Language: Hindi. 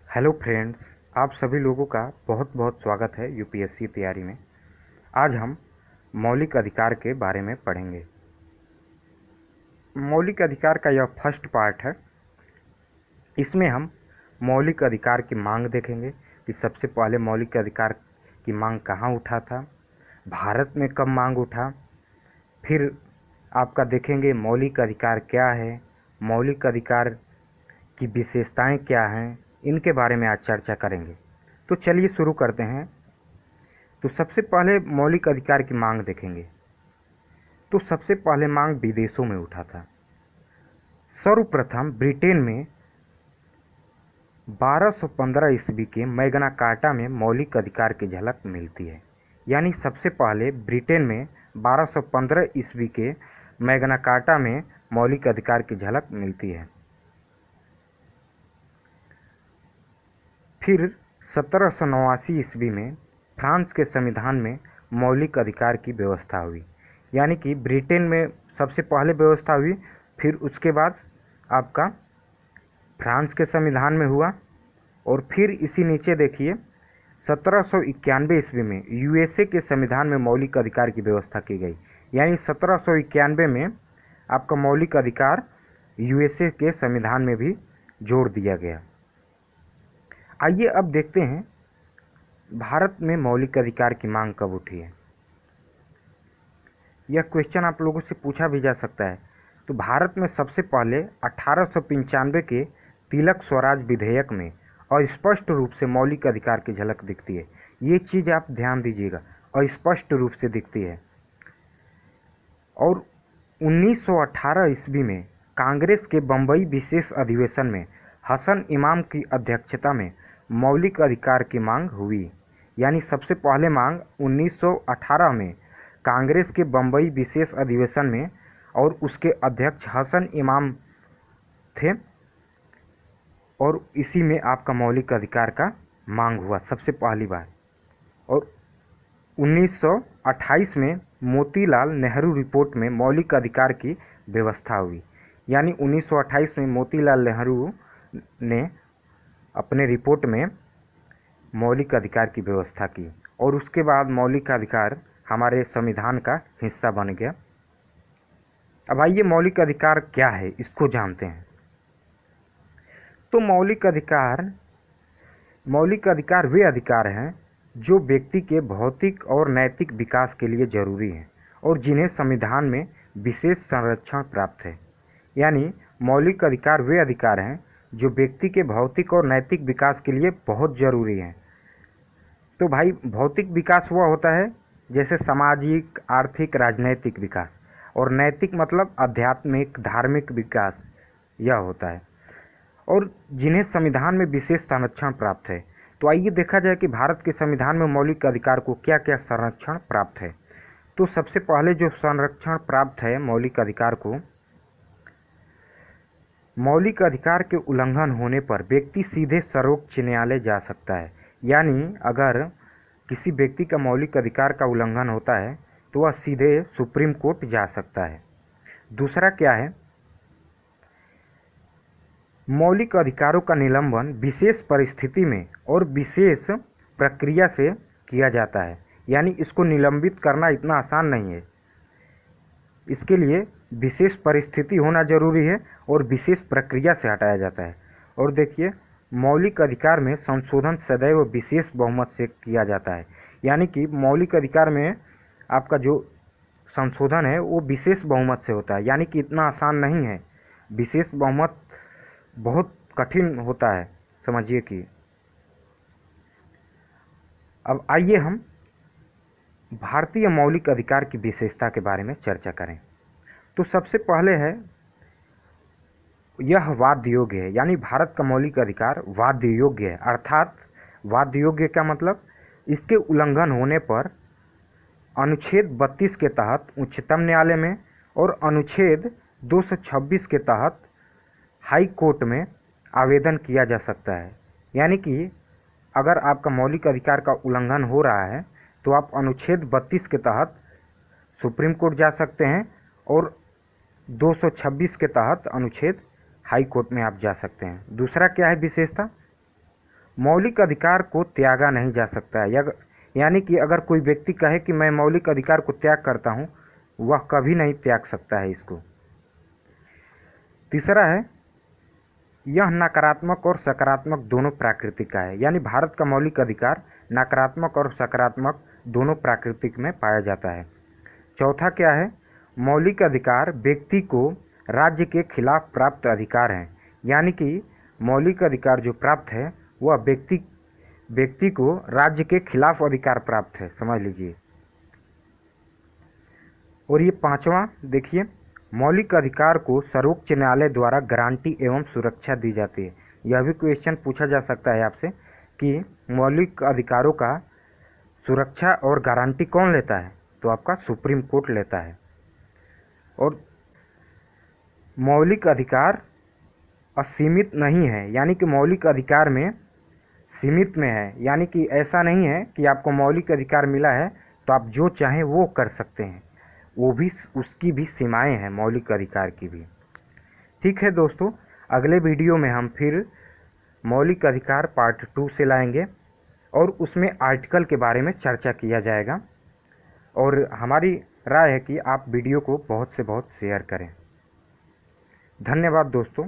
हेलो फ्रेंड्स, आप सभी लोगों का बहुत बहुत स्वागत है यूपीएससी तैयारी में। आज हम मौलिक अधिकार के बारे में पढ़ेंगे। मौलिक अधिकार का यह फर्स्ट पार्ट है। इसमें हम मौलिक अधिकार की मांग देखेंगे कि सबसे पहले मौलिक अधिकार की मांग कहाँ उठा था, भारत में कब मांग उठा। फिर आपका देखेंगे मौलिक अधिकार क्या है, मौलिक अधिकार की विशेषताएं क्या हैं, इनके बारे में आज चर्चा करेंगे। तो चलिए शुरू करते हैं। तो सबसे पहले मौलिक अधिकार की मांग देखेंगे। तो सबसे पहले मांग विदेशों में उठा था। सर्वप्रथम ब्रिटेन में 1215 ईस्वी के मैग्ना कार्टा में मौलिक अधिकार की झलक मिलती है। यानी सबसे पहले ब्रिटेन में 1215 ईस्वी के मैग्ना कार्टा में मौलिक अधिकार की झलक मिलती है। फिर 1789 ईस्वी में फ्रांस के संविधान में मौलिक अधिकार की व्यवस्था हुई। यानी कि ब्रिटेन में सबसे पहले व्यवस्था हुई, फिर उसके बाद आपका फ्रांस के संविधान में हुआ। और फिर इसी नीचे देखिए 1791 ईस्वी में यूएसए के संविधान में मौलिक अधिकार की व्यवस्था की गई। यानी 1791 में आपका मौलिक अधिकार यूएसए के संविधान में भी जोड़ दिया गया। आइए अब देखते हैं भारत में मौलिक अधिकार की मांग कब उठी है। यह क्वेश्चन आप लोगों से पूछा भी जा सकता है। तो भारत में सबसे पहले 1895 के तिलक स्वराज विधेयक में अस्पष्ट रूप से मौलिक अधिकार की झलक दिखती है। ये चीज़ आप ध्यान दीजिएगा, अस्पष्ट रूप से दिखती है। और 1918 ईस्वी में कांग्रेस के बम्बई विशेष अधिवेशन में हसन इमाम की अध्यक्षता में मौलिक अधिकार की मांग हुई। यानी सबसे पहले मांग 1918 में कांग्रेस के बम्बई विशेष अधिवेशन में, और उसके अध्यक्ष हसन इमाम थे, और इसी में आपका मौलिक अधिकार का मांग हुआ सबसे पहली बार। और 1928 में मोतीलाल नेहरू रिपोर्ट में मौलिक अधिकार की व्यवस्था हुई। यानी 1928 में मोतीलाल नेहरू ने अपने रिपोर्ट में मौलिक अधिकार की व्यवस्था की, और उसके बाद मौलिक अधिकार हमारे संविधान का हिस्सा बन गया। अब आइए मौलिक अधिकार क्या है, इसको जानते हैं। तो मौलिक अधिकार वे अधिकार हैं जो व्यक्ति के भौतिक और नैतिक विकास के लिए जरूरी हैं और जिन्हें संविधान में विशेष संरक्षण प्राप्त है। यानी मौलिक अधिकार वे अधिकार हैं जो व्यक्ति के भौतिक और नैतिक विकास के लिए बहुत ज़रूरी हैं। तो भाई भौतिक विकास वह होता है जैसे सामाजिक, आर्थिक, राजनैतिक विकास, और नैतिक मतलब आध्यात्मिक, धार्मिक विकास यह होता है, और जिन्हें संविधान में विशेष संरक्षण प्राप्त है। तो आइए देखा जाए कि भारत के संविधान में मौलिक अधिकार को क्या क्या संरक्षण प्राप्त है। तो सबसे पहले जो संरक्षण प्राप्त है मौलिक अधिकार को, मौलिक अधिकार के उल्लंघन होने पर व्यक्ति सीधे सर्वोच्च न्यायालय जा सकता है। यानी अगर किसी व्यक्ति का मौलिक अधिकार का उल्लंघन होता है तो वह सीधे सुप्रीम कोर्ट जा सकता है। दूसरा क्या है, मौलिक अधिकारों का निलंबन विशेष परिस्थिति में और विशेष प्रक्रिया से किया जाता है। यानी इसको निलंबित करना इतना आसान नहीं है, इसके लिए विशेष परिस्थिति होना जरूरी है और विशेष प्रक्रिया से हटाया जाता है। और देखिए मौलिक अधिकार में संशोधन सदैव विशेष बहुमत से किया जाता है। यानी कि मौलिक अधिकार में आपका जो संशोधन है वो विशेष बहुमत से होता है। यानी कि इतना आसान नहीं है, विशेष बहुमत बहुत कठिन होता है, समझिए कि। अब आइए हम भारतीय मौलिक अधिकार की विशेषता के बारे में चर्चा करें। तो सबसे पहले है यह वाद्य योग्य है। यानी भारत का मौलिक अधिकार वाद्य योग्य है। अर्थात वाद्य योग्य का मतलब इसके उल्लंघन होने पर अनुच्छेद 32 के तहत उच्चतम न्यायालय में और अनुच्छेद 226 के तहत हाई कोर्ट में आवेदन किया जा सकता है। यानी कि अगर आपका मौलिक अधिकार का उल्लंघन हो रहा है तो आप अनुच्छेद 32 के तहत सुप्रीम कोर्ट जा सकते हैं, और 226 के तहत अनुच्छेद हाई कोर्ट में आप जा सकते हैं। दूसरा क्या है विशेषता, मौलिक अधिकार को त्यागा नहीं जा सकता है, यानी कि अगर कोई व्यक्ति कहे कि मैं मौलिक अधिकार को त्याग करता हूँ, वह कभी नहीं त्याग सकता है इसको। तीसरा है, यह नकारात्मक और सकारात्मक दोनों प्राकृतिक का है, यानी भारत का मौलिक अधिकार नकारात्मक और सकारात्मक दोनों प्राकृतिक में पाया जाता है। चौथा क्या है, मौलिक अधिकार व्यक्ति को राज्य के खिलाफ प्राप्त अधिकार हैं, यानी कि मौलिक अधिकार जो प्राप्त है वह व्यक्ति को राज्य के खिलाफ अधिकार प्राप्त है, समझ लीजिए। और ये पांचवा देखिए, मौलिक अधिकार को सर्वोच्च न्यायालय द्वारा गारंटी एवं सुरक्षा दी जाती है। यह भी क्वेश्चन पूछा जा सकता है आपसे कि मौलिक अधिकारों का सुरक्षा और गारंटी कौन लेता है, तो आपका सुप्रीम कोर्ट लेता है। और मौलिक अधिकार असीमित नहीं है, यानी कि मौलिक अधिकार में सीमित में है, यानी कि ऐसा नहीं है कि आपको मौलिक अधिकार मिला है तो आप जो चाहें वो कर सकते हैं, वो भी उसकी भी सीमाएं हैं मौलिक अधिकार की भी। ठीक है दोस्तों, अगले वीडियो में हम फिर मौलिक अधिकार पार्ट 2 से लाएंगे और उसमें आर्टिकल के बारे में चर्चा किया जाएगा। और हमारी राय है कि आप वीडियो को बहुत से बहुत शेयर करें। धन्यवाद दोस्तों।